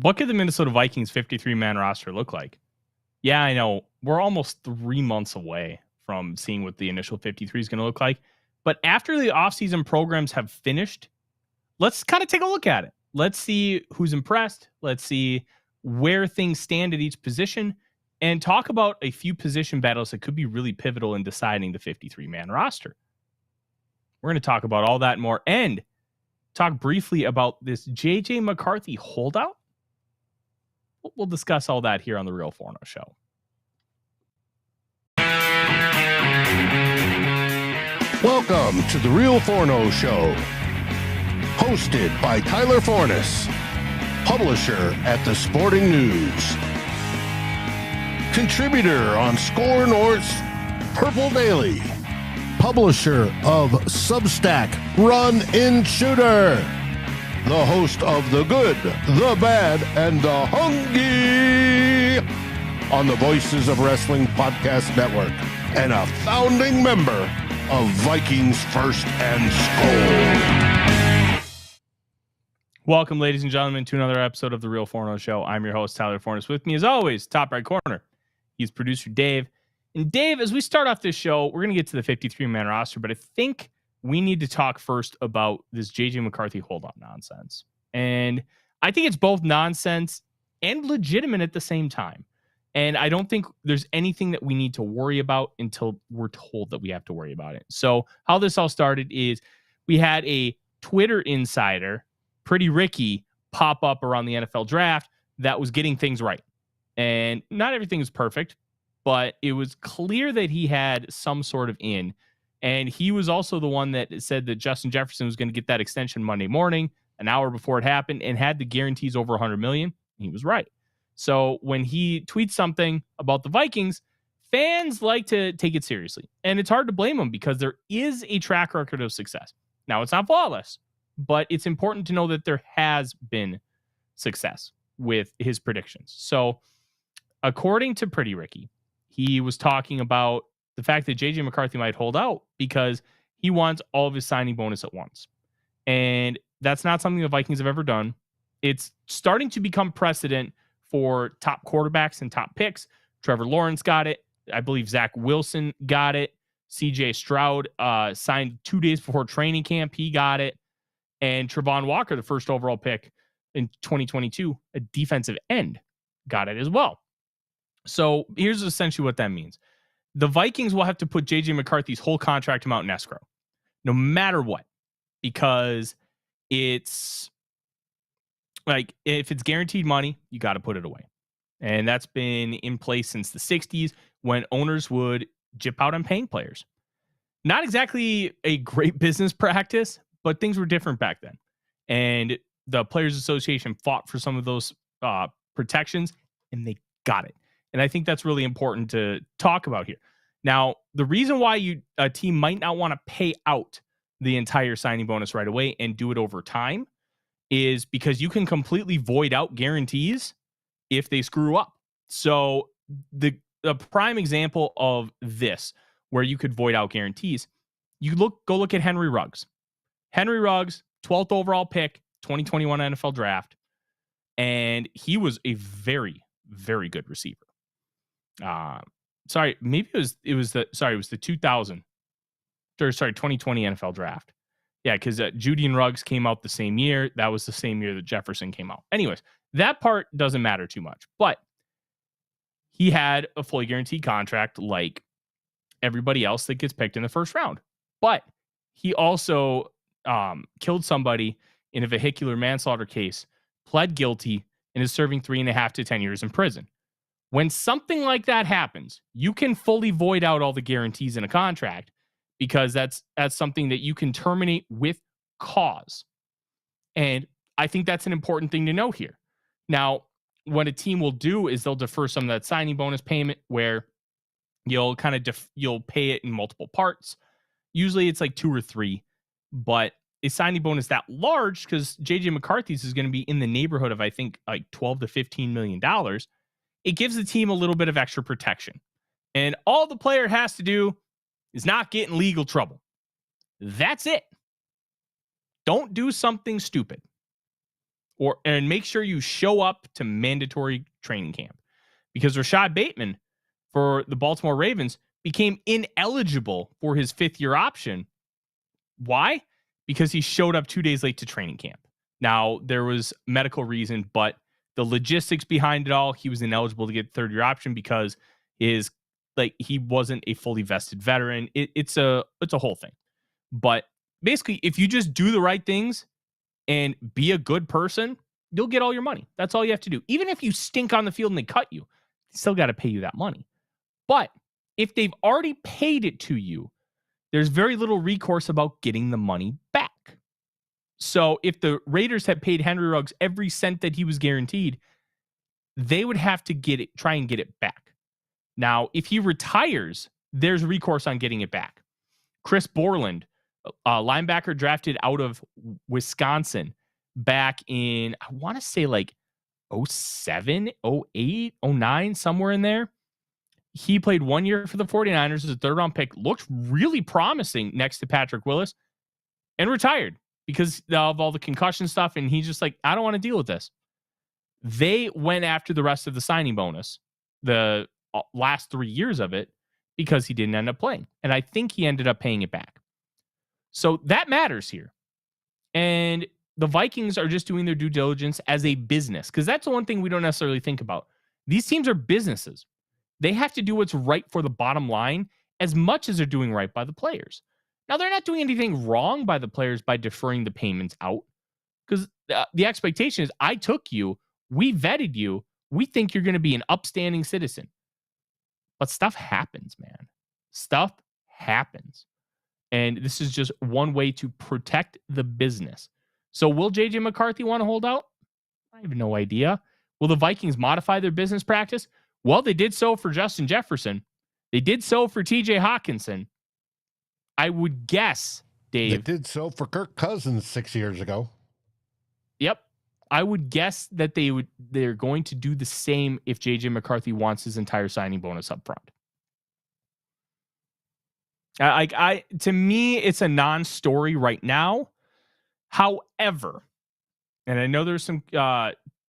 What could the Minnesota Vikings 53-man roster look like? Yeah, I know. We're almost 3 months away from seeing what the initial 53 is going to look like. But after the offseason programs have finished, let's kind of take a look at it. Let's see who's impressed. Let's see where things stand at each position and talk about a few position battles that could be really pivotal in deciding the 53-man roster. We're going to talk about all that and more and talk briefly about this J.J. McCarthy holdout. We'll discuss all that here on the Real Forno Show. Welcome to the Real Forno Show, hosted by Tyler Forness, publisher at The Sporting News, contributor on SKOL North's Purple Daily, publisher of Substack Run In Shooter, the host of The Good, The Bad, and The Hungry on the Voices of Wrestling Podcast Network, and a founding member of Vikings First and SKOL. Welcome, ladies and gentlemen, to another episode of The Real Forno Show. I'm your host, Tyler Forness. With me, as always, top right corner, he's producer Dave. And Dave, as we start off this show, we're going to get to the 53-man roster, but I think we need to talk first about this J.J. McCarthy hold-on nonsense. And I think it's both nonsense and legitimate at the same time. And I don't think there's anything that we need to worry about until we're told that we have to worry about it. So how this all started is we had a Twitter insider, Pretty Ricky, pop up around the NFL draft that was getting things right. And not everything is perfect, but it was clear that he had some sort of in. And he was also the one that said that Justin Jefferson was going to get that extension Monday morning, an hour before it happened, and had the guarantees over $100 million. He was right. So when he tweets something about the Vikings, fans like to take it seriously. And it's hard to blame him because there is a track record of success. Now, it's not flawless, but it's important to know that there has been success with his predictions. So according to Pretty Ricky, he was talking about the fact that J.J. McCarthy might hold out because he wants all of his signing bonus at once. And that's not something the Vikings have ever done. It's starting to become precedent for top quarterbacks and top picks. Trevor Lawrence got it. I believe Zach Wilson got it. CJ Stroud signed 2 days before training camp. He got it. And Travon Walker, the first overall pick in 2022, a defensive end, got it as well. So here's essentially what that means. The Vikings will have to put J.J. McCarthy's whole contract amount in escrow, no matter what, because it's like if it's guaranteed money, you got to put it away. And that's been in place since the 60s when owners would jip out on paying players. Not exactly a great business practice, but things were different back then. And the Players Association fought for some of those protections, and they got it. And I think that's really important to talk about here. Now, the reason why a team might not want to pay out the entire signing bonus right away and do it over time is because you can completely void out guarantees if they screw up. So the prime example of this, where you could void out guarantees, go look at Henry Ruggs. Henry Ruggs, 12th overall pick, 2021 NFL draft, and he was a very, very good receiver. Maybe it was the 2020 NFL draft. Yeah, because Judy and Ruggs came out the same year. That was the same year that Jefferson came out. Anyways, that part doesn't matter too much. But he had a fully guaranteed contract like everybody else that gets picked in the first round. But he also killed somebody in a vehicular manslaughter case, pled guilty, and is serving 3.5 to 10 years in prison. When something like that happens, you can fully void out all the guarantees in a contract because that's something that you can terminate with cause. And I think that's an important thing to note here. Now, what a team will do is they'll defer some of that signing bonus payment where you'll you'll pay it in multiple parts. Usually it's like 2 or 3, but a signing bonus that large, because J.J. McCarthy's is going to be in the neighborhood of, I think, like $12 to $15 million. It gives the team a little bit of extra protection. And all the player has to do is not get in legal trouble. That's it. Don't do something stupid. and make sure you show up to mandatory training camp, because Rashad Bateman for the Baltimore Ravens became ineligible for his 5th-year option. Why? Because he showed up 2 days late to training camp. Now, there was medical reason, but the logistics behind it all, he was ineligible to get 3rd-year option because he wasn't a fully vested veteran. It's a whole thing. But basically, if you just do the right things and be a good person, you'll get all your money. That's all you have to do. Even if you stink on the field and they cut you, they still got to pay you that money. But if they've already paid it to you, there's very little recourse about getting the money back. So if the Raiders had paid Henry Ruggs every cent that he was guaranteed, they would have to try and get it back. Now, if he retires, there's recourse on getting it back. Chris Borland, linebacker drafted out of Wisconsin back in, I want to say 07, 08, 09, somewhere in there. He played 1 year for the 49ers as a 3rd-round pick, looked really promising next to Patrick Willis, and retired because of all the concussion stuff. And he's just I don't want to deal with this. They went after the rest of the signing bonus, the last 3 years of it, because he didn't end up playing. And I think he ended up paying it back. So that matters here. And the Vikings are just doing their due diligence as a business, because that's the one thing we don't necessarily think about. These teams are businesses. They have to do what's right for the bottom line as much as they're doing right by the players. Now, they're not doing anything wrong by the players by deferring the payments out, because the expectation is, I took you, we vetted you, we think you're going to be an upstanding citizen. But stuff happens, man. Stuff happens. And this is just one way to protect the business. So will J.J. McCarthy want to hold out? I have no idea. Will the Vikings modify their business practice? Well, they did so for Justin Jefferson. They did so for T.J. Hawkinson. I would guess, Dave. They did so for Kirk Cousins 6 years ago. Yep. I would guess that they're going to do the same if J.J. McCarthy wants his entire signing bonus up front. To me, it's a non-story right now. However, and I know there's some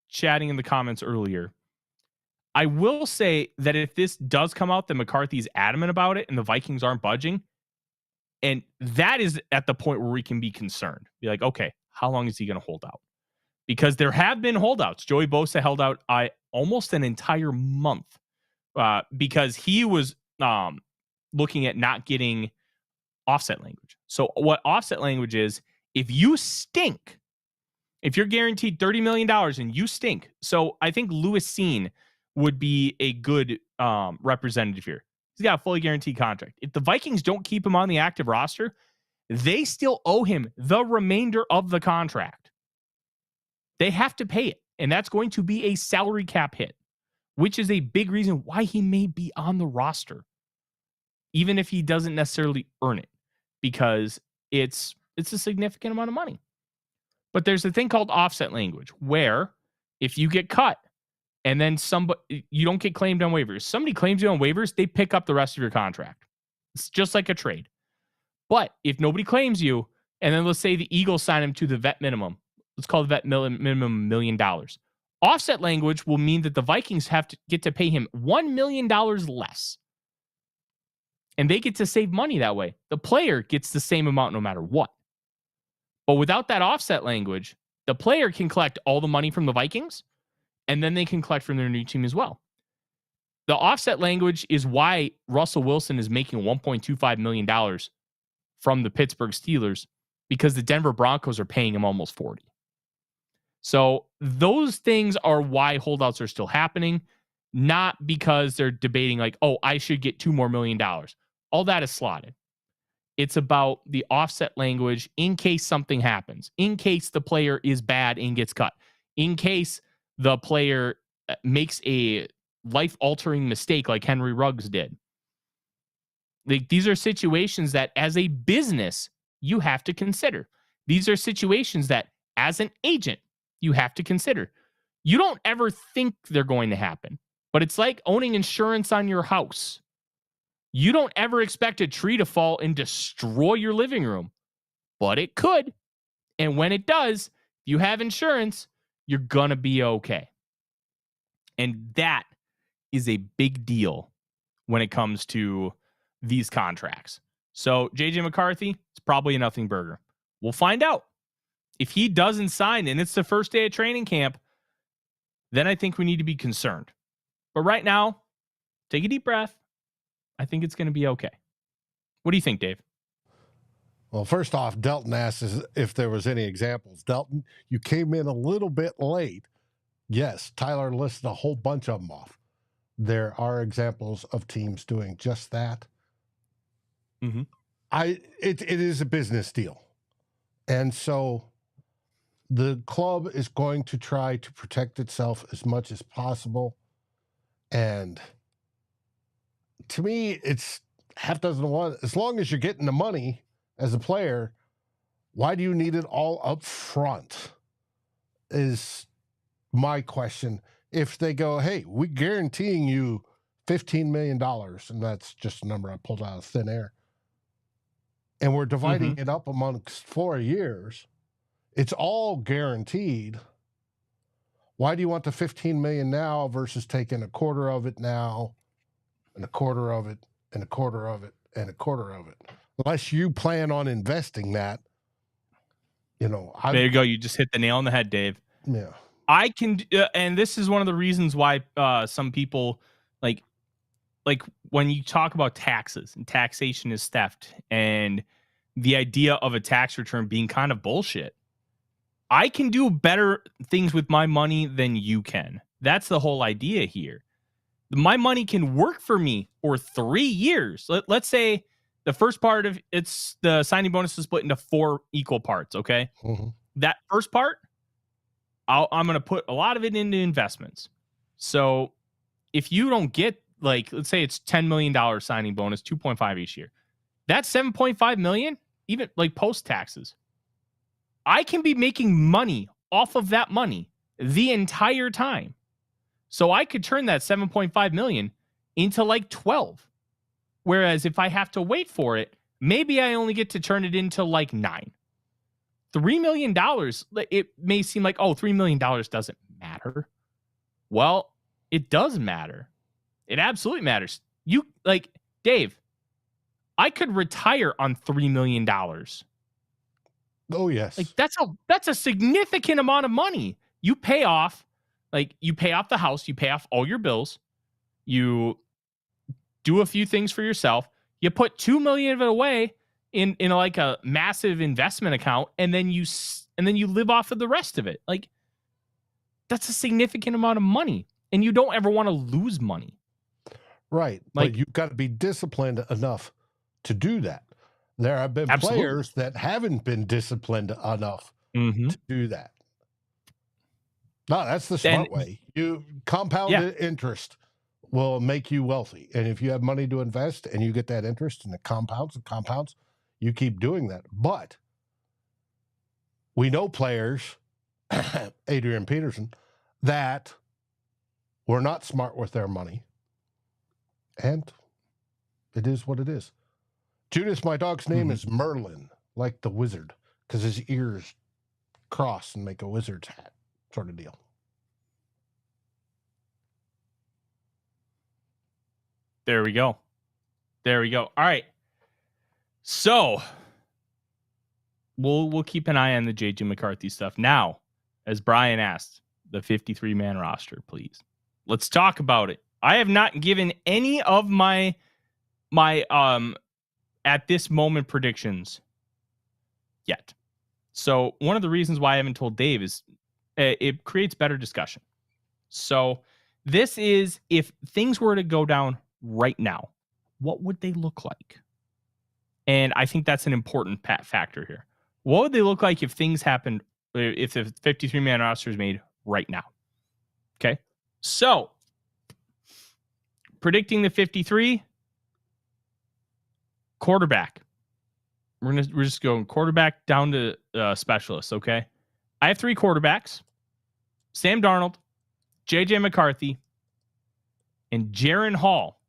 chatting in the comments earlier, I will say that if this does come out that McCarthy's adamant about it and the Vikings aren't budging, and that is at the point where we can be concerned. Be like, okay, how long is he going to hold out? Because there have been holdouts. Joey Bosa held out almost an entire month because he was looking at not getting offset language. So what offset language is, if you stink, if you're guaranteed $30 million and you stink. So I think Lewis Seen would be a good representative here. He's got a fully guaranteed contract. If the Vikings don't keep him on the active roster, they still owe him the remainder of the contract. They have to pay it, and that's going to be a salary cap hit, which is a big reason why he may be on the roster, even if he doesn't necessarily earn it, because it's a significant amount of money. But there's a thing called offset language, where if you get cut and then you don't get claimed on waivers, somebody claims you on waivers, they pick up the rest of your contract. It's just like a trade. But if nobody claims you, and then let's say the Eagles sign him to the vet minimum, let's call the vet minimum $1 million. Offset language will mean that the Vikings have to get to pay him $1 million less. And they get to save money that way. The player gets the same amount no matter what. But without that offset language, the player can collect all the money from the Vikings, and then they can collect from their new team as well. The offset language is why Russell Wilson is making $1.25 million from the Pittsburgh Steelers, because the Denver Broncos are paying him almost $40 million. So those things are why holdouts are still happening, not because they're debating like, oh, I should get $2 more million. All that is slotted. It's about the offset language in case something happens, in case the player is bad and gets cut, in case the player makes a life-altering mistake like Henry Ruggs did. These are situations that as a business, you have to consider. These are situations that as an agent, you have to consider. You don't ever think they're going to happen, but it's like owning insurance on your house. You don't ever expect a tree to fall and destroy your living room, but it could. And when it does, you have insurance, you're going to be okay. And that is a big deal when it comes to these contracts. So JJ McCarthy, it's probably a nothing burger. We'll find out. If he doesn't sign and it's the first day of training camp, then I think we need to be concerned. But right now, take a deep breath. I think it's going to be okay. What do you think, Dave? Well, first off, Delton asked if there was any examples. Delton, you came in a little bit late. Yes, Tyler listed a whole bunch of them off. There are examples of teams doing just that. Mm-hmm. It is a business deal. And so the club is going to try to protect itself as much as possible. And to me, it's half dozen to one. As long as you're getting the money as a player, why do you need it all up front? Is my question. If they go, hey, we're guaranteeing you $15 million, and that's just a number I pulled out of thin air, and we're dividing it up amongst 4 years, it's all guaranteed. Why do you want the $15 million now versus taking a quarter of it now, and a quarter of it, and a quarter of it, and a quarter of it? Unless you plan on investing that, there you go. You just hit the nail on the head, Dave. Yeah. I can, and this is one of the reasons why some people like when you talk about taxes and taxation is theft and the idea of a tax return being kind of bullshit. I can do better things with my money than you can. That's the whole idea here. My money can work for me for 3 years. Let's say the first part of it's the signing bonus is split into 4 equal parts. Okay. Mm-hmm. That first part, I'm going to put a lot of it into investments. So if you don't get, let's say it's $10 million signing bonus, 2.5 each year, that's $7.5 million, even post taxes. I can be making money off of that money the entire time. So I could turn that 7.5 million into 12. Whereas if I have to wait for it, maybe I only get to turn it into 9. $3 million, it may seem like, $3 million doesn't matter. Well, it does matter. It absolutely matters. Dave, I could retire on $3 million. Oh, yes. That's a significant amount of money. You pay off the house, you pay off all your bills, you do a few things for yourself, you put $2 million of it away in a massive investment account, and then you live off of the rest of it. That's a significant amount of money, and you don't ever want to lose money. Right. But you've got to be disciplined enough to do that. There have been players that haven't been disciplined enough to do that. No, that's the smart way. You compound interest will make you wealthy. And if you have money to invest and you get that interest and it compounds, you keep doing that. But we know players, Adrian Peterson, that were not smart with their money. And it is what it is. Judas, my dog's name is Merlin, like the wizard, because his ears cross and make a wizard's hat sort of deal. There we go. All right. So we'll keep an eye on the JJ McCarthy stuff. Now, as Brian asked, the 53-man roster, please. Let's talk about it. I have not given any of my at this moment predictions yet. So one of the reasons why I haven't told Dave is it creates better discussion. So this is, if things were to go down right now, what would they look like? And I think that's an important factor here. What would they look like if things happened, if the 53-man roster is made right now? Okay. So predicting the 53, quarterback. We're just going quarterback down to specialists, okay? I have 3 quarterbacks: Sam Darnold, JJ McCarthy, and Jaron Hall.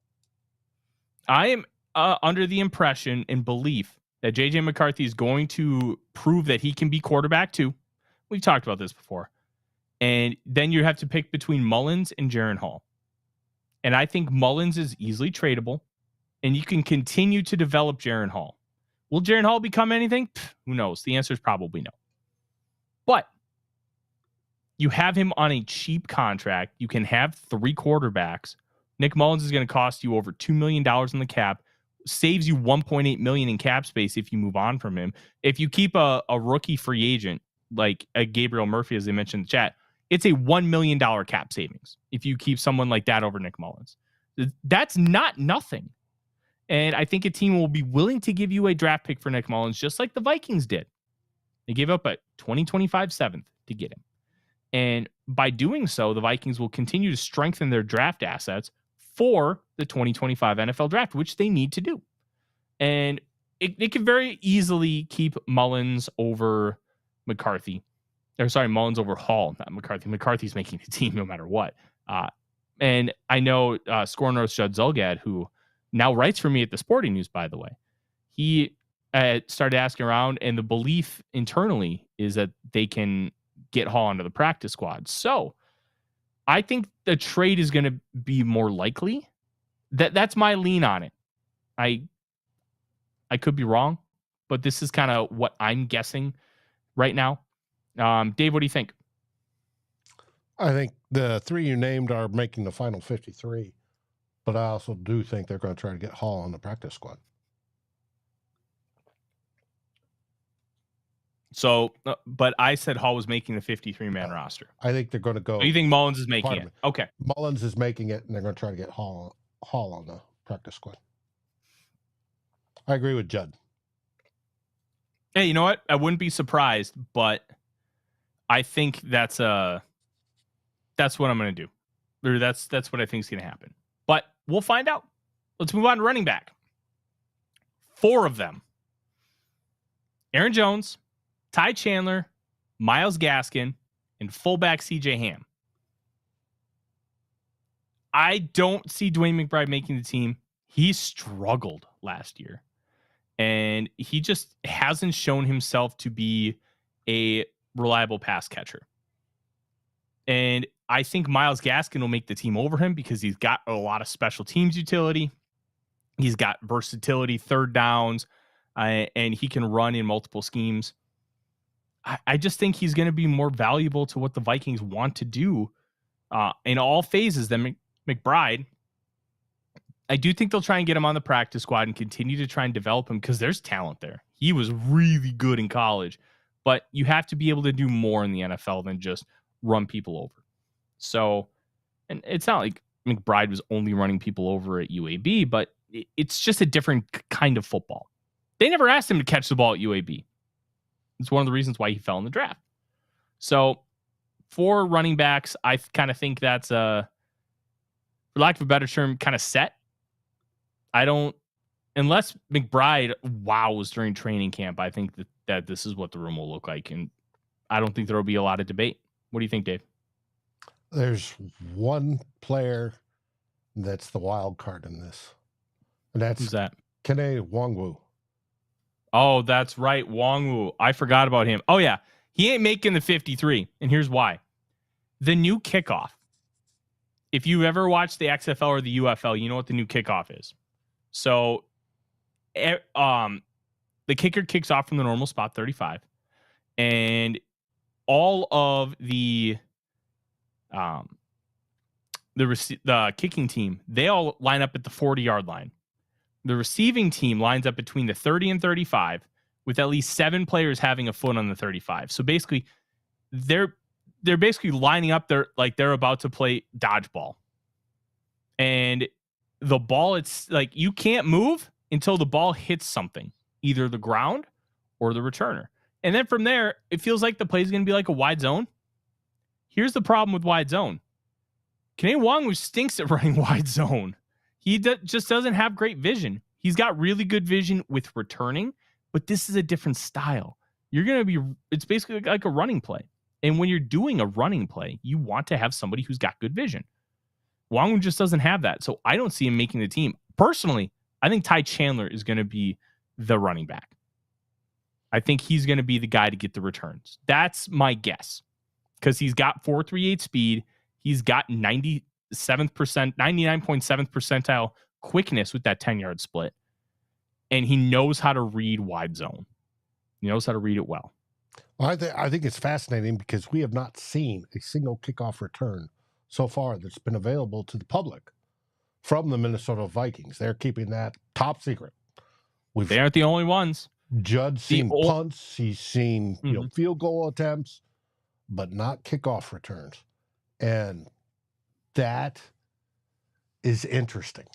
I am under the impression and belief that JJ McCarthy is going to prove that he can be quarterback too. We've talked about this before. And then you have to pick between Mullins and Jaren Hall. And I think Mullins is easily tradable, and you can continue to develop Jaren Hall. Will Jaren Hall become anything? Who knows? The answer is probably no. But you have him on a cheap contract. You can have 3 quarterbacks. Nick Mullins is going to cost you over $2 million in the cap. Saves you $1.8 million in cap space if you move on from him. If you keep a rookie free agent like a Gabriel Murphy, as they mentioned in the chat, it's a $1 million cap savings if you keep someone like that over Nick Mullins. That's not nothing. And I think a team will be willing to give you a draft pick for Nick Mullins, just like the Vikings did. They gave up a 2025 7th to get him. And by doing so, the Vikings will continue to strengthen their draft assets for the 2025 NFL draft, which they need to do. And it could very easily keep Mullins over McCarthy. Mullins over Hall, not McCarthy. McCarthy's making the team no matter what. And I know Score North Judd Zulgad, who now writes for me at the Sporting News, by the way, he started asking around, and the belief internally is that they can get Hall onto the practice squad. So I think the trade is going to be more likely. That's my lean on it. I could be wrong, but this is kind of what I'm guessing right now. Dave, what do you think? I think the 3 you named are making the final 53, but I also do think they're going to try to get Hall on the practice squad. So, but I said Hall was making the 53-man roster. I think they're going to go. So you think Mullins is making it? Okay. Mullins is making it, and they're going to try to get Hall on the practice squad. I agree with Judd. Hey, you know what? I wouldn't be surprised, but I think that's what I'm going to do. Or that's what I think is going to happen. But we'll find out. Let's move on to running back. 4 of them. Aaron Jones, Ty Chandler, Myles Gaskin, and fullback CJ Ham. I don't see Dwayne McBride making the team. He struggled last year. And he just hasn't shown himself to be a reliable pass catcher. And I think Myles Gaskin will make the team over him because he's got a lot of special teams utility. He's got versatility, third downs, and he can run in multiple schemes. I just think he's going to be more valuable to what the Vikings want to do in all phases than McBride. I do think they'll try and get him on the practice squad and continue to try and develop him because there's talent there. He was really good in college, but you have to be able to do more in the NFL than just run people over. So, and it's not like McBride was only running people over at UAB, but it's just a different kind of football. They never asked him to catch the ball at UAB. It's one of the reasons why he fell in the draft. So, for running backs, I kind of think that's, for lack of a better term, kind of set. I don't, unless McBride wows during training camp, I think that this is what the room will look like. And I don't think there will be a lot of debate. What do you think, Dave? There's one player that's the wild card in this. And that's Who's that? Kene Nwangwu. Oh, that's right. Nwangwu. I forgot about him. Oh, yeah. He ain't making the 53. And here's why. The new kickoff. If you ever watched the XFL or the UFL, you know what the new kickoff is. So the kicker kicks off from the normal spot, 35. And all of the kicking team, they all line up at the 40-yard line. The receiving team lines up between the 30 and 35 with at least 7 players having a foot on the 35. So basically, they're basically lining up. They're about to play dodgeball. And the ball, it's like you can't move until the ball hits something, either the ground or the returner. And then from there, it feels like the play is going to be like a wide zone. Here's the problem with wide zone. Kene Nwangwu stinks at running wide zone. He just doesn't have great vision. He's got really good vision with returning, but this is a different style. It's basically like a running play. And when you're doing a running play, you want to have somebody who's got good vision. Nwangwu just doesn't have that. So I don't see him making the team. Personally, I think Ty Chandler is going to be the running back. I think he's going to be the guy to get the returns. That's my guess. because he's got 4.38 speed. He's got 99.7th percentile quickness with that 10-yard split. And he knows how to read wide zone. He knows how to read it well. Well, I think it's fascinating because we have not seen a single kickoff return so far that's been available to the public from the Minnesota Vikings. They're keeping that top secret. They aren't the only ones. Judd's seen punts. He's seen field goal attempts, but not kickoff returns. And that is interesting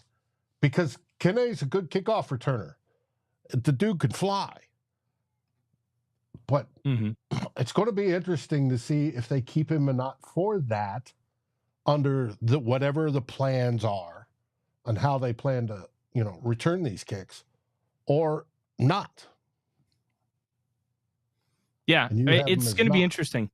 because Kenne's a good kickoff returner. The dude could fly. But it's going to be interesting to see if they keep him or not for that under whatever the plans are on how they plan to, return these kicks or not. Yeah, it's going to be interesting.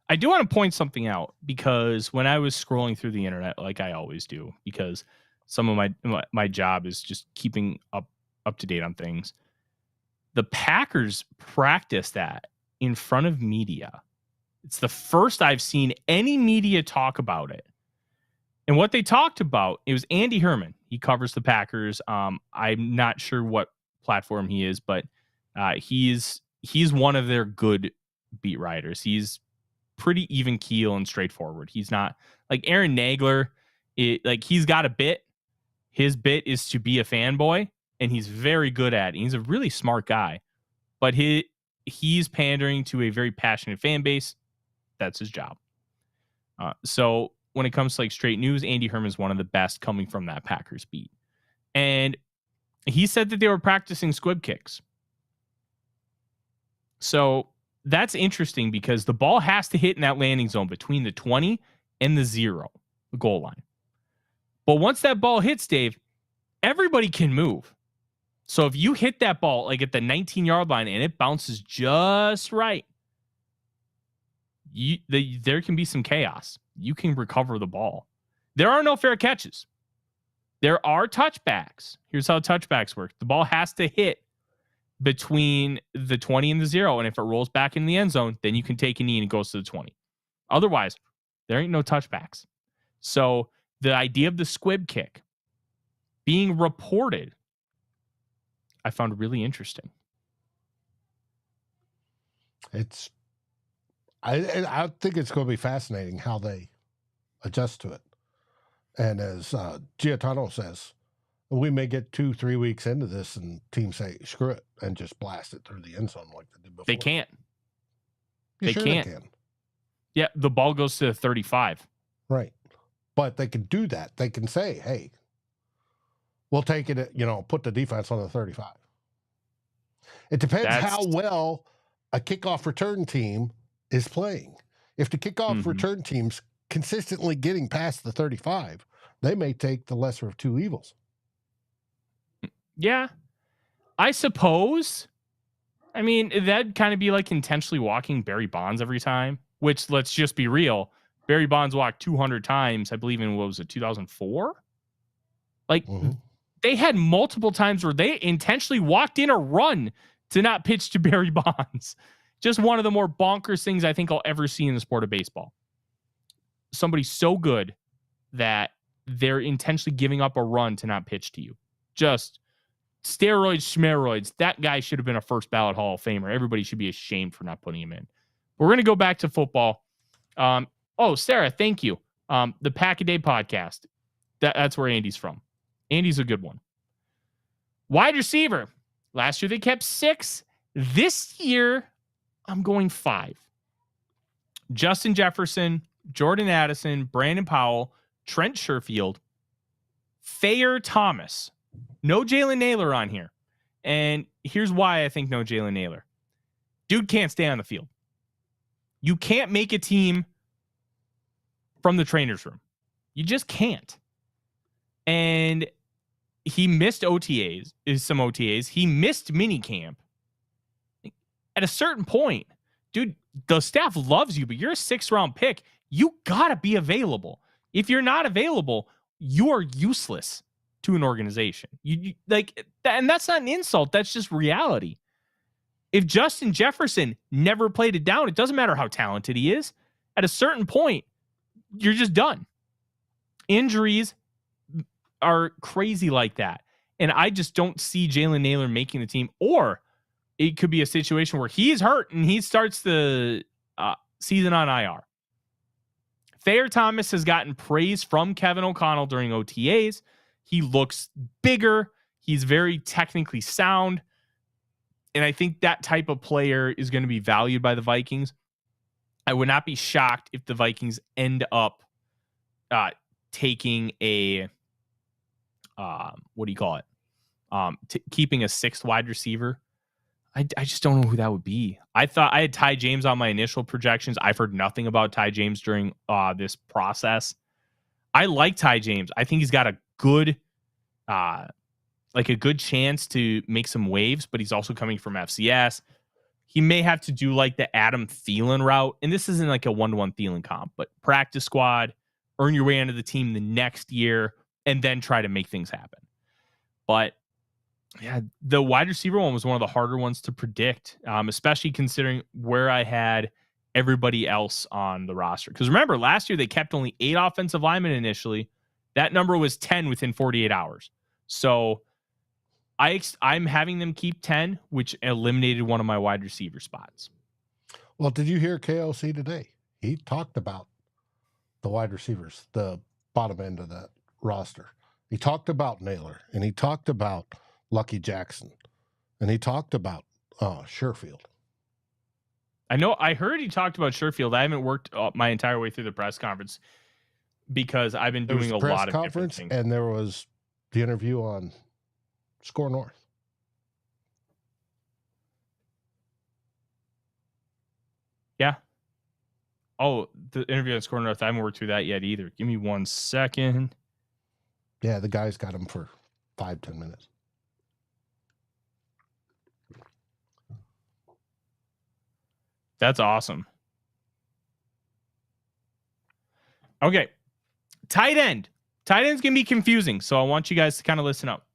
I do want to point something out because when I was scrolling through the internet, like I always do, because some of my job is just keeping up to date on things. The Packers practice that in front of media. It's the first I've seen any media talk about it. And what they talked about, it was Andy Herman. He covers the Packers. I'm not sure what platform he is, but he's one of their good beat writers. He's pretty even keel and straightforward. He's not like Aaron Nagler. He's got a bit. His bit is to be a fanboy. And he's very good at it. He's a really smart guy, but he's pandering to a very passionate fan base. That's his job. So when it comes to like straight news, Andy Herman is one of the best coming from that Packers beat. And he said that they were practicing squib kicks. So that's interesting because the ball has to hit in that landing zone between the 20 and the 0, the goal line. But once that ball hits, Dave, everybody can move. So if you hit that ball like at the 19-yard line and it bounces just right, there can be some chaos. You can recover the ball. There are no fair catches. There are touchbacks. Here's how touchbacks work. The ball has to hit between the 20 and the 0, and if it rolls back in the end zone, then you can take a knee and it goes to the 20. Otherwise, there ain't no touchbacks. So the idea of the squib kick being reported, I found really interesting. I think it's going to be fascinating how they adjust to it. And as Giotano says, we may get 2-3 weeks into this and teams say, screw it, and just blast it through the end zone like they did before. They can't. They can. Yeah, the ball goes to 35. Right. But they can do that. They can say, hey, we'll take it, put the defense on the 35. It depends how well a kickoff return team is playing. If the kickoff return team's consistently getting past the 35, they may take the lesser of two evils. Yeah, I suppose. I mean, that'd kind of be like intentionally walking Barry Bonds every time, which, let's just be real, Barry Bonds walked 200 times, I believe in, 2004? They had multiple times where they intentionally walked in a run to not pitch to Barry Bonds. Just one of the more bonkers things I think I'll ever see in the sport of baseball. Somebody so good that they're intentionally giving up a run to not pitch to you. Just steroids, schmeroids. That guy should have been a first ballot Hall of Famer. Everybody should be ashamed for not putting him in. We're going to go back to football. Sarah, thank you. The Pack a Day podcast. That's where Andy's from. Andy's a good one. Wide receiver. Last year they kept 6. This year, I'm going 5. Justin Jefferson, Jordan Addison, Brandon Powell, Trent Sherfield, Thayer Thomas. No Jalen Naylor on here. And here's why I think no Jalen Naylor. Dude can't stay on the field. You can't make a team from the trainer's room. You just can't. And he missed some OTAs. He missed minicamp. At a certain point, dude, the staff loves you, but you're a 6th-round pick. You got to be available. If you're not available, you are useless to an organization. And that's not an insult. That's just reality. If Justin Jefferson never played it down, it doesn't matter how talented he is. At a certain point, you're just done. Injuries are crazy like that. And I just don't see Jalen Nailor making the team. Or it could be a situation where he's hurt and he starts the season on IR. Thayer Thomas has gotten praise from Kevin O'Connell during OTAs. He looks bigger. He's very technically sound. And I think that type of player is going to be valued by the Vikings. I would not be shocked if the Vikings end up taking a, keeping a sixth wide receiver. I just don't know who that would be. I thought I had Ty James on my initial projections. I've heard nothing about Ty James during this process. I like Ty James. I think he's got a good, a good chance to make some waves, but he's also coming from FCS. He may have to do like the Adam Thielen route. And this isn't like a 1-to-1 Thielen comp, but practice squad, earn your way into the team the next year, and then try to make things happen. But yeah, the wide receiver one was one of the harder ones to predict, especially considering where I had everybody else on the roster. Because remember, last year they kept only 8 offensive linemen initially. That number was 10 within 48 hours. So I'm having them keep 10, which eliminated one of my wide receiver spots. Well, did you hear KOC today? He talked about the wide receivers, the bottom end of that roster. He talked about Naylor, and he talked about Lucky Jackson, and he talked about Sherfield. I heard he talked about Sherfield. I haven't worked my entire way through the press conference because I've been doing a lot of different things. And there was the interview on SKOL North. Yeah. Oh, the interview on SKOL North. I haven't worked through that yet either. Give me 1 second. Yeah, the guy's got him for 5-10 minutes. That's awesome. Okay. Tight end. Tight end's going to be confusing, so I want you guys to kind of listen up.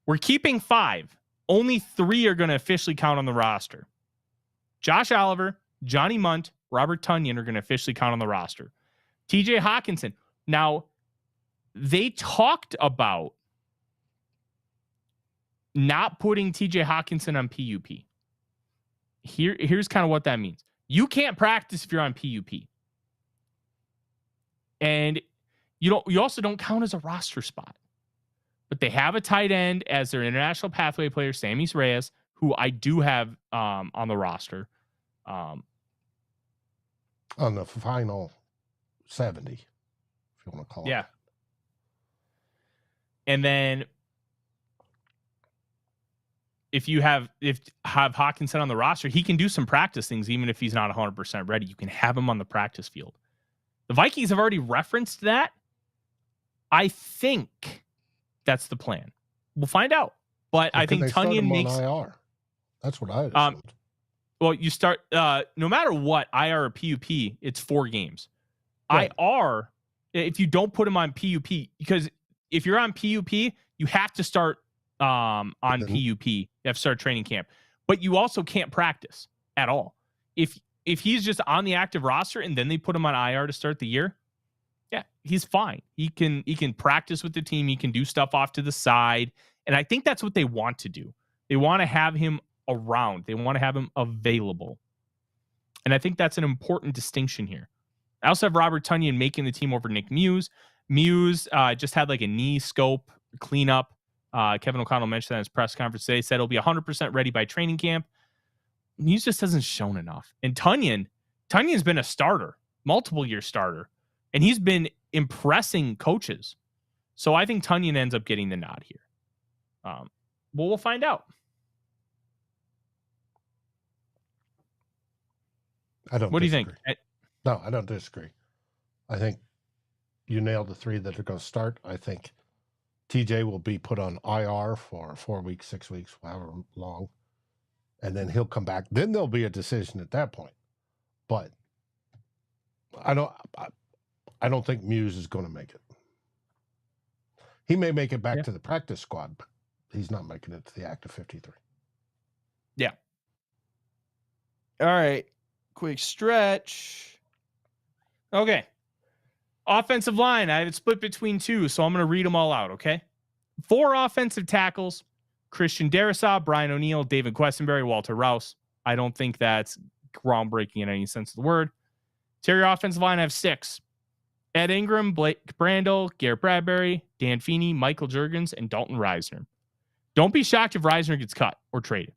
We're keeping 5. Only 3 are going to officially count on the roster. Josh Oliver, Johnny Munt, Robert Tonyan are going to officially count on the roster. TJ Hawkinson. Now, they talked about not putting TJ Hawkinson on PUP. Here's kind of what that means. You can't practice if you're on PUP. And you also don't count as a roster spot. But they have a tight end as their international pathway player, Samis Reyes, who I do have on the roster. On the final 70, if you want to call it. Yeah. And then if Hawkinson on the roster, he can do some practice things, even if he's not 100% ready. You can have him on the practice field. The Vikings have already referenced that. I think that's the plan. We'll find out. But I think Tonyan makes IR. That's what I assumed. Well, you start no matter what, IR or PUP, it's 4 games. Right. IR, if you don't put him on PUP, because if you're on PUP, you have to start on PUP. You have to start training camp. But you also can't practice at all. If he's just on the active roster and then they put him on IR to start the year, yeah, he's fine. He can practice with the team. He can do stuff off to the side. And I think that's what they want to do. They want to have him around. They want to have him available. And I think that's an important distinction here. I also have Robert Tonyan making the team over Nick Muse. Muse just had like a knee scope cleanup. Kevin O'Connell mentioned that in his press conference today. Said he'll be 100% ready by training camp. Muse just hasn't shown enough. And Tonyan's been a starter, multiple year starter, and he's been impressing coaches. So I think Tonyan ends up getting the nod here. Well, we'll find out. What do you think? No, I don't disagree. I think you nailed the 3 that are going to start. I think TJ will be put on IR for 4 weeks, 6 weeks, however long, and then he'll come back. Then there'll be a decision at that point. But I don't think Muse is going to make it. He may make it back to the practice squad, but he's not making it to the active 53. Yeah. All right. Quick stretch. Okay. Offensive line, I have it split between two, so I'm going to read them all out, okay? 4 offensive tackles, Christian Darrisaw, Brian O'Neill, David Questenberry, Walter Rouse. I don't think that's groundbreaking in any sense of the word. Interior offensive line, I have 6. Ed Ingram, Blake Brandel, Garrett Bradbury, Dan Feeney, Michael Juergens, and Dalton Reisner. Don't be shocked if Reisner gets cut or traded.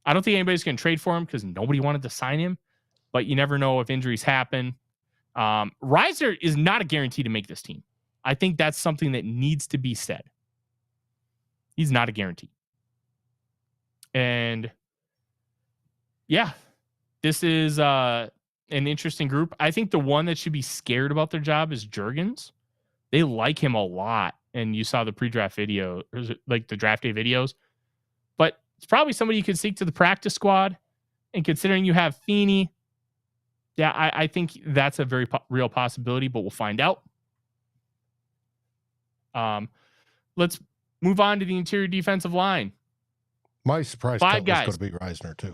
I don't think anybody's going to trade for him because nobody wanted to sign him, but you never know if injuries happen. Reisner is not a guarantee to make this team. I think that's something that needs to be said. He's not a guarantee. And yeah, this is an interesting group. I think the one that should be scared about their job is Juergens. They like him a lot. And you saw the pre-draft video, or like the draft day videos. But it's probably somebody you could seek to the practice squad. And considering you have Feeney, yeah, I think that's a very real possibility, but we'll find out. Let's move on to the interior defensive line. My surprise 5 cut guys. was going to be Reisner, too.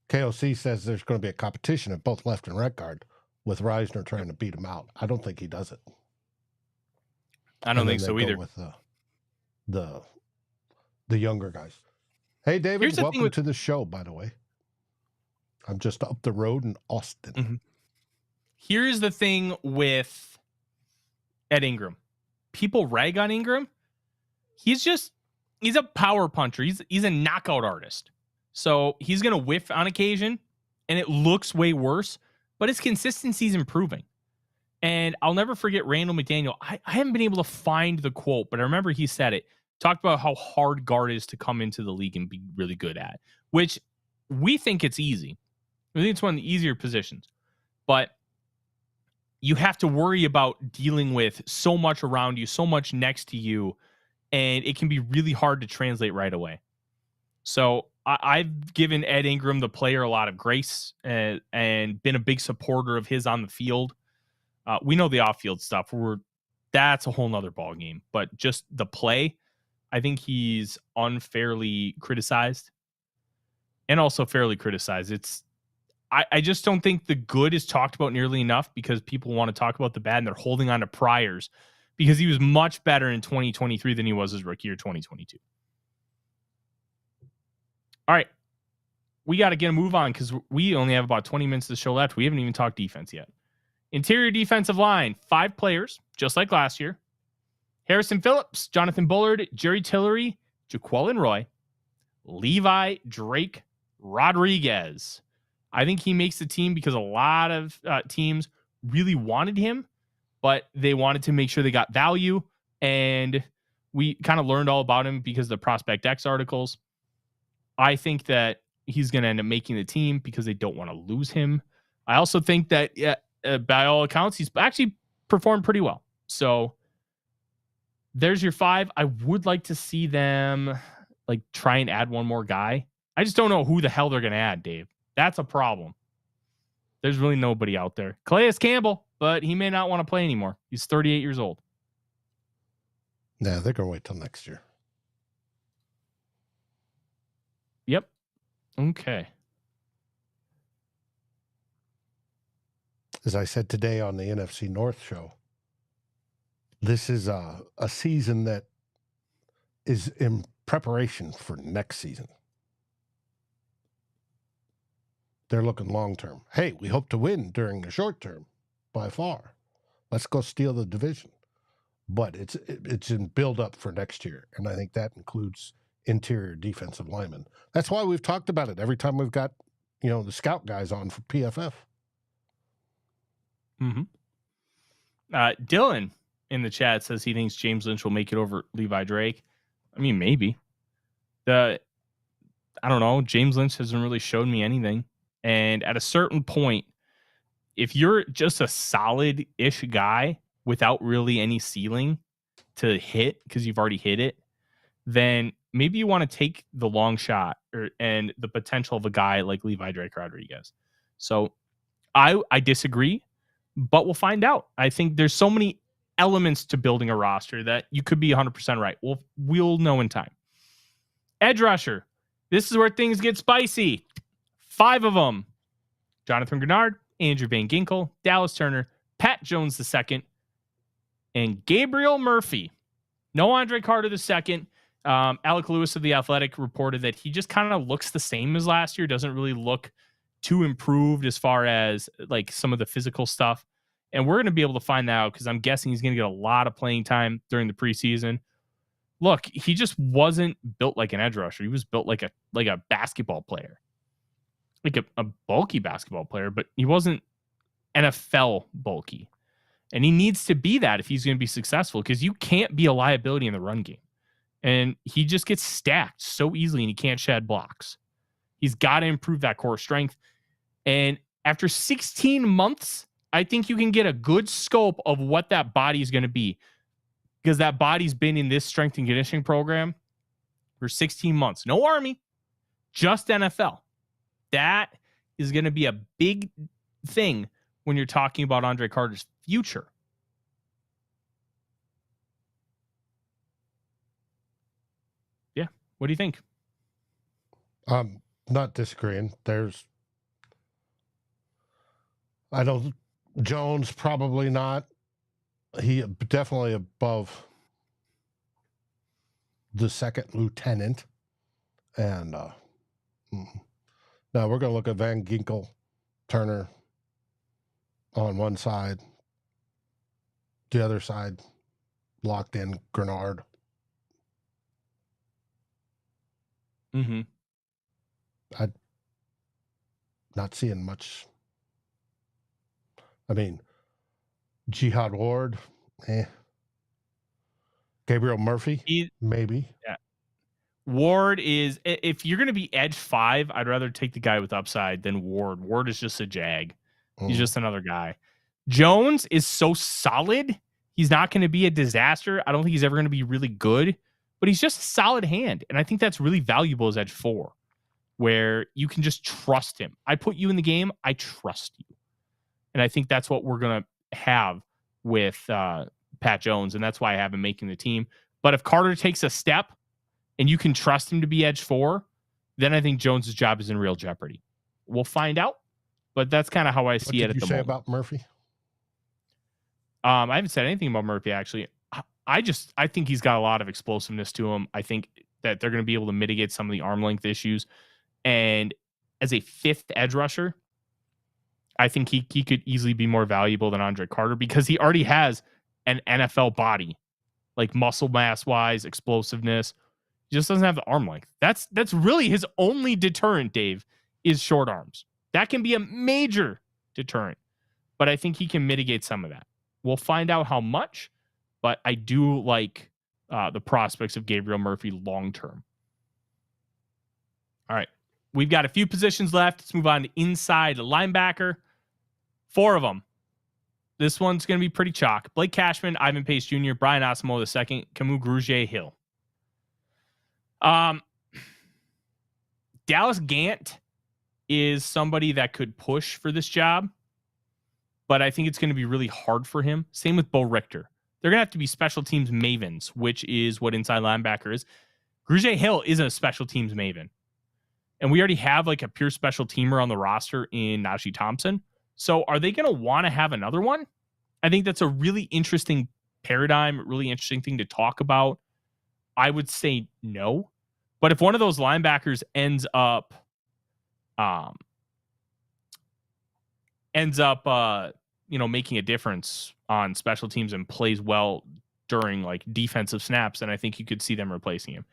KOC says there's going to be a competition at both left and right guard with Reisner trying to beat him out. I don't think he does it. I don't think so either. With the younger guys. Hey, David, welcome to the show, by the way. I'm just up the road in Austin. Mm-hmm. Here's the thing with Ed Ingram. People rag on Ingram. He's a power puncher. He's a knockout artist. So he's going to whiff on occasion, and it looks way worse, but his consistency is improving. And I'll never forget Randall McDaniel. I haven't been able to find the quote, but I remember he said it. Talked about how hard guard is to come into the league and be really good at, which we think it's easy. I think it's one of the easier positions. But you have to worry about dealing with so much around you, so much next to you, and it can be really hard to translate right away. So I've given Ed Ingram, the player, a lot of grace and been a big supporter of his on the field. We know the off-field stuff. That's a whole nother ball game. But just the play, I think he's unfairly criticized and also fairly criticized. I just don't think the good is talked about nearly enough because people want to talk about the bad and they're holding on to priors because he was much better in 2023 than he was his rookie year 2022. All right. We got to get a move on because we only have about 20 minutes of the show left. We haven't even talked defense yet. Interior defensive line, 5 players, just like last year. Harrison Phillips, Jonathan Bullard, Jerry Tillery, Jaquelin Roy, Levi Drake Rodriguez. I think he makes the team because a lot of teams really wanted him, but they wanted to make sure they got value. And we kind of learned all about him because of the Prospect X articles. I think that he's going to end up making the team because they don't want to lose him. I also think that, by all accounts, he's actually performed pretty well. So there's your 5. I would like to see them try and add one more guy. I just don't know who the hell they're going to add, Dave. That's a problem. There's really nobody out there. Calais Campbell, but he may not want to play anymore. He's 38 years old. Yeah, they're going to wait till next year. Yep. Okay. As I said today on the NFC North show, this is a season that is in preparation for next season. They're looking long term. Hey, we hope to win during the short term by far. Let's go steal the division. But it's in build up for next year. And I think that includes interior defensive linemen. That's why we've talked about it every time we've got, the scout guys on for PFF. Mm-hmm. Dylan in the chat says he thinks James Lynch will make it over Levi Drake. I mean, maybe. I don't know. James Lynch hasn't really showed me anything. And at a certain point, if you're just a solid-ish guy without really any ceiling to hit because you've already hit it, then maybe you want to take the long shot and the potential of a guy like Levi Drake Rodriguez. So I disagree, but we'll find out. I think there's so many elements to building a roster that you could be 100% right. We'll know in time. Edge rusher. This is where things get spicy. 5 of them. Jonathan Grenard, Andrew Van Ginkel, Dallas Turner, Pat Jones II, and Gabriel Murphy. No Andre Carter II. Alec Lewis of The Athletic reported that he just kind of looks the same as last year. Doesn't really look too improved as far as like some of the physical stuff. And we're going to be able to find that out because I'm guessing he's going to get a lot of playing time during the preseason. Look, he just wasn't built like an edge rusher. He was built like a basketball player, like a bulky basketball player, but he wasn't NFL bulky. And he needs to be that if he's going to be successful, because you can't be a liability in the run game. And he just gets stacked so easily and he can't shed blocks. He's got to improve that core strength. And after 16 months, I think you can get a good scope of what that body is going to be, because that body's been in this strength and conditioning program for 16 months. No Army, just NFL. That is going to be a big thing when you're talking about Andre Carter's future. Yeah. What do you think? I'm not disagreeing. Jones probably not. He definitely above the second lieutenant. And now we're going to look at Van Ginkel, Turner on one side, the other side locked in Grenard. I'm not seeing much. I mean, Jihad Ward, Gabriel Murphy, maybe. Yeah. Ward is, if you're going to be edge 5, I'd rather take the guy with upside than Ward. Ward is just a jag. He's just another guy. Jones is so solid. He's not going to be a disaster. I don't think he's ever going to be really good, but he's just a solid hand. And I think that's really valuable as edge 4, where you can just trust him. I put you in the game. I trust you. And I think that's what we're going to have with Pat Jones. And that's why I have him making the team. But if Carter takes a step and you can trust him to be edge 4, then I think Jones's job is in real jeopardy. We'll find out. But that's kind of how I see it at the moment. What did you say about Murphy? I haven't said anything about Murphy, actually. I think he's got a lot of explosiveness to him. I think that they're going to be able to mitigate some of the arm length issues. And as a 5th edge rusher, I think he could easily be more valuable than Andre Carter, because he already has an NFL body, like muscle mass wise, explosiveness. He just doesn't have the arm length. That's really his only deterrent, Dave, is short arms. That can be a major deterrent, but I think he can mitigate some of that. We'll find out how much, but I do like the prospects of Gabriel Murphy long-term. All right. We've got a few positions left. Let's move on to inside linebacker. 4 of them. This one's going to be pretty chalk. Blake Cashman, Ivan Pace Jr., Brian Asamoah II, Camus Grugier-Hill. Dallas Gant is somebody that could push for this job, but I think it's going to be really hard for him. Same with Bo Richter. They're going to have to be special teams mavens, which is what inside linebacker is. Grugier-Hill is a special teams maven. And we already have like a pure special teamer on the roster in Najee Thompson. So are they going to want to have another one? I think that's a really interesting paradigm, really interesting thing to talk about. I would say no. But if one of those linebackers ends up making a difference on special teams and plays well during like defensive snaps, then I think you could see them replacing him.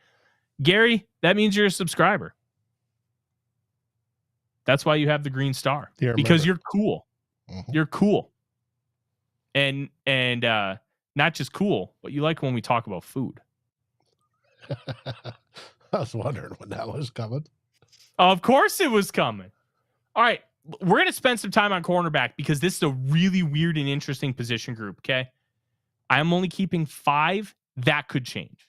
Gary, that means you're a subscriber. That's why you have the green star, because you're cool. Mm-hmm. You're cool. And not just cool, but you like when we talk about food. I was wondering when that was coming. Of course it was coming. All right. We're going to spend some time on cornerback because this is a really weird and interesting position group, okay? I'm only keeping 5. That could change.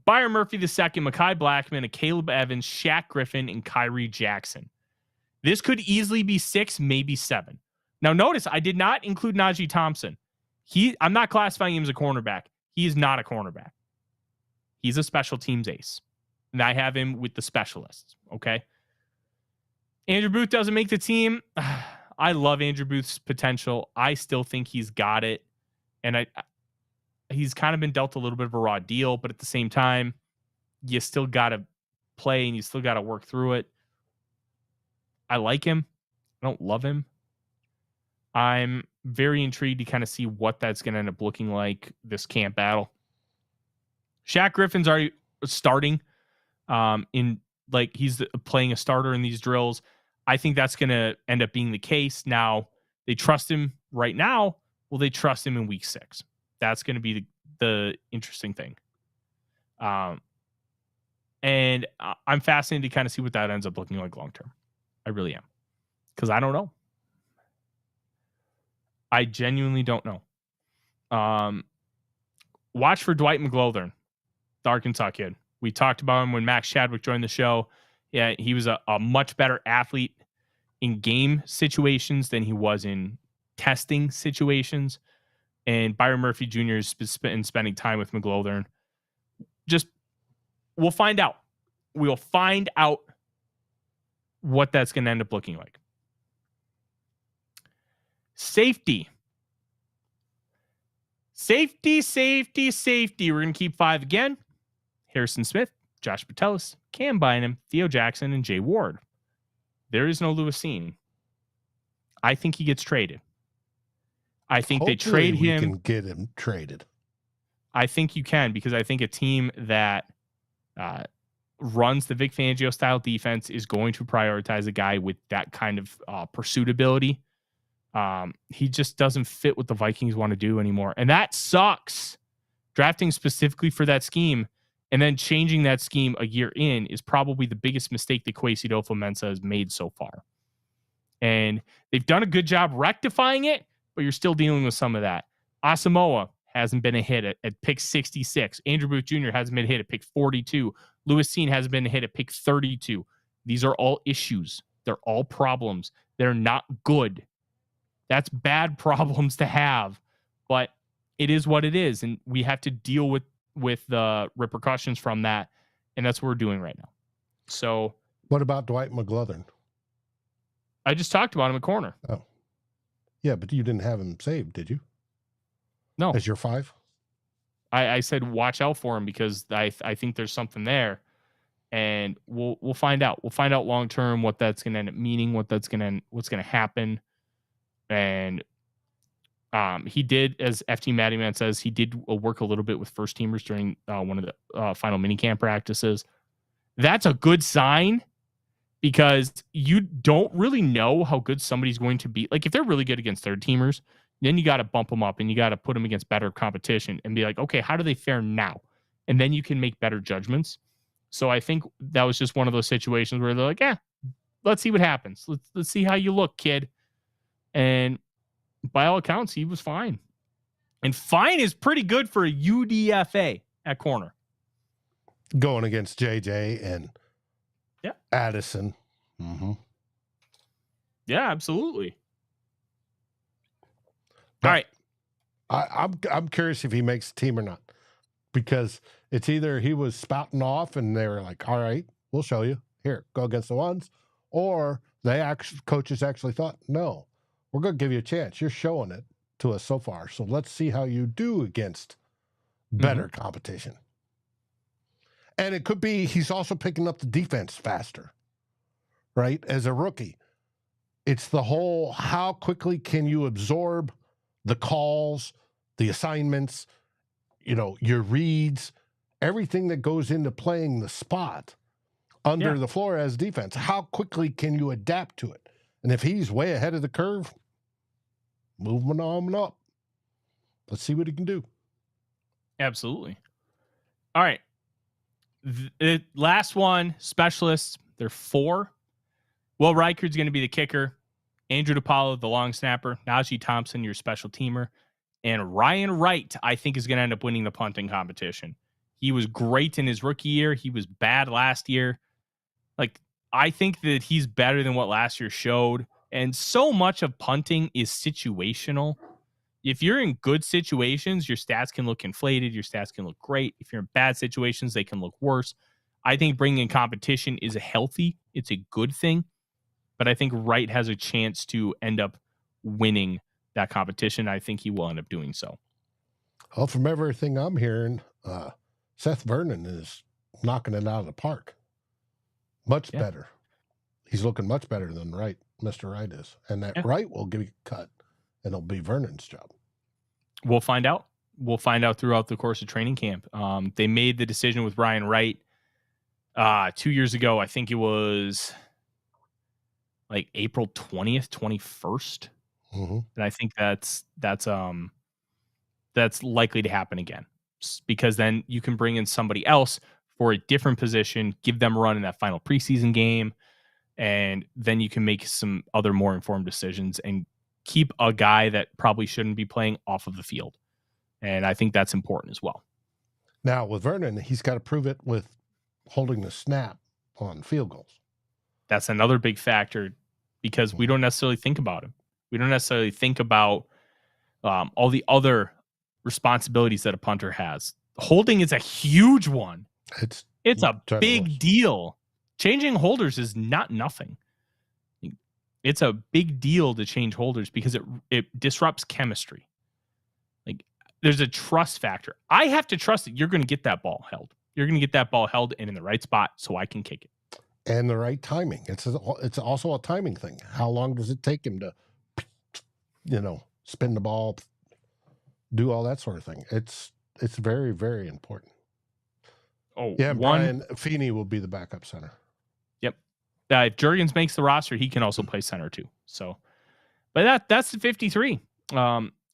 Byron Murphy II, Mekhi Blackman, Caleb Evans, Shaq Griffin, and Kyrie Jackson. This could easily be 6, maybe 7. Now, notice I did not include Najee Thompson. I'm not classifying him as a cornerback. He is not a cornerback. He's a special teams ace. And I have him with the specialists, okay? Andrew Booth doesn't make the team. I love Andrew Booth's potential. I still think he's got it. And he's kind of been dealt a little bit of a raw deal, but at the same time, you still got to play and you still got to work through it. I like him. I don't love him. I'm very intrigued to kind of see what that's going to end up looking like this camp battle. Shaq Griffin's already starting he's playing a starter in these drills. I think that's going to end up being the case. Now, they trust him right now. Will they trust him in week 6? That's going to be the interesting thing. And I'm fascinated to kind of see what that ends up looking like long term. I really am. Because I don't know. I genuinely don't know. Watch for Dwight McGlothern, the Arkansas kid. We talked about him when Max Chadwick joined the show. Yeah, he was a much better athlete in game situations than he was in testing situations. And Byron Murphy Jr. is spending time with McGlothern. We'll find out. We'll find out what that's going to end up looking like. Safety. We're going to keep 5 again. Harrison Smith, Josh Patelis, Cam Bynum, Theo Jackson, and Jay Ward. There is no Lewis Cine. I think he gets traded. I think Hopefully they trade him. We can get him traded. I think you can, because I think a team that runs the Vic Fangio style defense is going to prioritize a guy with that kind of pursuit ability. He just doesn't fit what the Vikings want to do anymore. And that sucks. Drafting specifically for that scheme and then changing that scheme a year in is probably the biggest mistake that Kwesi Adolfo-Mensah has made so far. And they've done a good job rectifying it, but you're still dealing with some of that. Asamoah hasn't been a hit at pick 66. Andrew Booth Jr. hasn't been a hit at pick 42. Lewis Cine hasn't been a hit at pick 32. These are all issues. They're all problems. They're not good. That's bad problems to have, but it is what it is. And we have to deal with the repercussions from that. And that's what we're doing right now. So what about Dwight McGlothern? I just talked about him at corner. Oh, yeah. But you didn't have him saved, did you? No. As your 5? I said, watch out for him because I think there's something there, and we'll find out. We'll find out long-term what that's going to end up meaning, what's going to happen. And he did, as FT Matty Man says, he did work a little bit with first teamers during one of the final minicamp practices. That's a good sign because you don't really know how good somebody's going to be. Like if they're really good against third teamers, then you got to bump them up and you got to put them against better competition and be like, okay, how do they fare now? And then you can make better judgments. So I think that was just one of those situations where they're like, let's see what happens. Let's see how you look, kid. And by all accounts, he was fine. And fine is pretty good for a UDFA at corner. Going against JJ and Addison. Mm-hmm. Yeah, absolutely. But all right. I'm curious if he makes the team or not, because it's either he was spouting off and they were like, all right, we'll show you. Here, go against the ones. Or coaches actually thought, no, we're going to give you a chance. You're showing it to us so far. So let's see how you do against better competition. And it could be he's also picking up the defense faster, right? As a rookie. It's the whole, how quickly can you absorb the calls, the assignments, your reads, everything that goes into playing the spot under the Flores defense. How quickly can you adapt to it? And if he's way ahead of the curve, moving on up. Let's see what he can do. Absolutely. All right. The last one, specialists. They're 4. Will Reichard's going to be the kicker. Andrew DePaulo, the long snapper. Najee Thompson, your special teamer. And Ryan Wright, I think, is going to end up winning the punting competition. He was great in his rookie year. He was bad last year. I think that he's better than what last year showed. And so much of punting is situational. If you're in good situations, your stats can look inflated. Your stats can look great. If you're in bad situations, they can look worse. I think bringing in competition is it's a good thing. but I think Wright has a chance to end up winning that competition. I think he will end up doing so. Well, from everything I'm hearing, Seth Vernon is knocking it out of the park. Much better. He's looking much better than Wright, Mr. Wright is. And that Wright will get cut, and it'll be Vernon's job. We'll find out. We'll find out throughout the course of training camp. They made the decision with Ryan Wright 2 years ago. I think it was like April 20th, 21st. Mm-hmm. And I think that's likely to happen again, because then you can bring in somebody else for a different position, give them a run in that final preseason game, and then you can make some other more informed decisions and keep a guy that probably shouldn't be playing off of the field. And I think that's important as well. Now, with Vernon, he's got to prove it with holding the snap on field goals. That's another big factor, because we don't necessarily think about him. We don't necessarily think about all the other responsibilities that a punter has. Holding is a huge one. It's a big deal. Changing holders is not nothing. It's a big deal to change holders because it disrupts chemistry. Like, there's a trust factor. I have to trust that you're going to get that ball held. You're going to get that ball held and in the right spot so I can kick it. And the right timing. It's also a timing thing. How long does it take him to, spin the ball, do all that sort of thing? It's very, very important. Oh, yeah, Brian Feeney will be the backup center. Yep. If Jurgens makes the roster, he can also play center too. So, but that's the 53.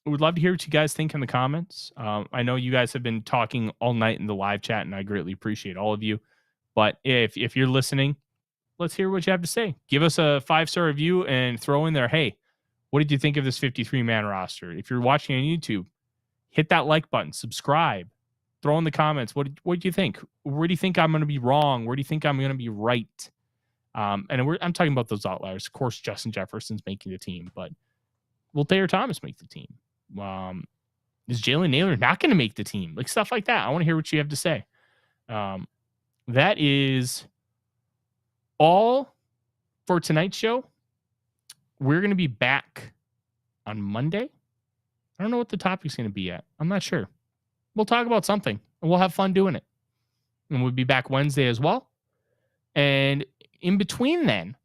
We'd love to hear what you guys think in the comments. I know you guys have been talking all night in the live chat, and I greatly appreciate all of you. But if you're listening, let's hear what you have to say. Give us a 5-star review and throw in there, hey, what did you think of this 53-man roster? If you're watching on YouTube, hit that like button, subscribe, throw in the comments. What do you think? Where do you think I'm going to be wrong? Where do you think I'm going to be right? And I'm talking about those outliers. Of course, Justin Jefferson's making the team, but will Thayer Thomas make the team? Is Jalen Naylor not going to make the team? Like, stuff like that. I want to hear what you have to say. That is all for tonight's show. We're going to be back on Monday. I don't know what the topic's going to be yet. I'm not sure. We'll talk about something, and we'll have fun doing it. And we'll be back Wednesday as well. And in between then,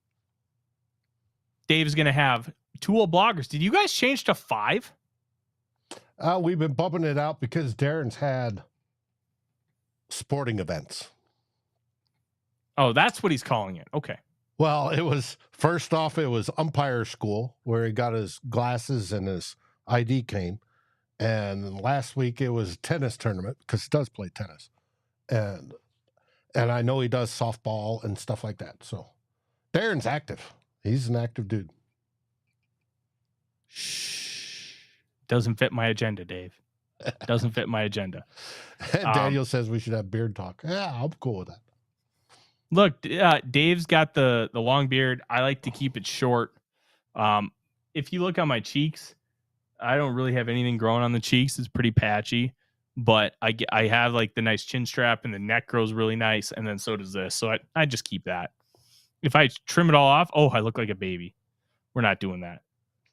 Dave's going to have 2 old bloggers. Did you guys change to 5? We've been bumping it out because Darren's had sporting events. Oh, that's what he's calling it. Okay. Well, it was umpire school where he got his glasses and his ID cane. And last week it was tennis tournament because he does play tennis. And I know he does softball and stuff like that. So Darren's active. He's an active dude. Shh. Doesn't fit my agenda, Dave. Doesn't fit my agenda. Daniel says we should have beard talk. Yeah, I'm cool with that. Look, Dave's got the long beard. I like to keep it short. If you look on my cheeks, I don't really have anything growing on the cheeks. It's pretty patchy, but I have like the nice chin strap and the neck grows really nice. And then so does this. So I just keep that. If I trim it all off, I look like a baby. We're not doing that.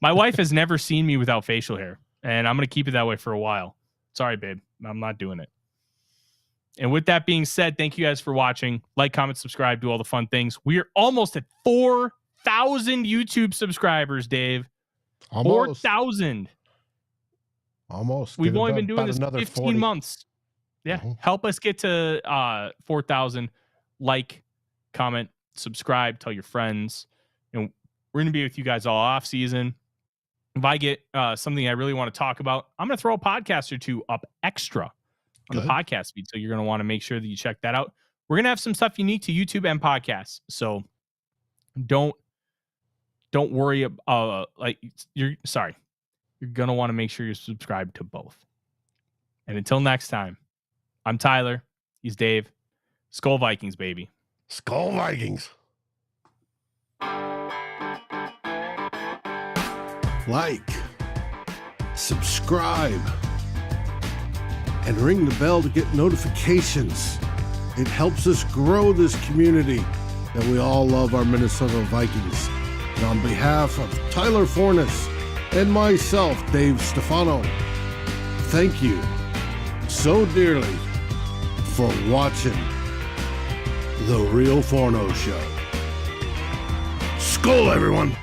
My wife has never seen me without facial hair, and I'm going to keep it that way for a while. Sorry, babe. I'm not doing it. And with that being said, thank you guys for watching. Like, comment, subscribe, do all the fun things. We are almost at 4,000 YouTube subscribers, Dave. Almost. 4,000. Almost. We've only been doing this 15 40. months. Yeah. Mm-hmm. Help us get to 4,000. Like, comment, subscribe, tell your friends. And we're going to be with you guys all off season. If I get something I really want to talk about, I'm going to throw a podcast or 2 up extra on the podcast feed. So you're going to want to make sure that you check that out. We're going to have some stuff unique to YouTube and podcasts. So don't worry about you're going to want to make sure you're subscribed to both. And until next time, I'm Tyler. He's Dave. SKOL Vikings, baby. SKOL Vikings. Like, subscribe, and ring the bell to get notifications. It helps us grow this community that we all love, our Minnesota Vikings. And on behalf of Tyler Forness and myself, Dave Stefano, thank you so dearly for watching The Real Forno Show. SKOL, everyone!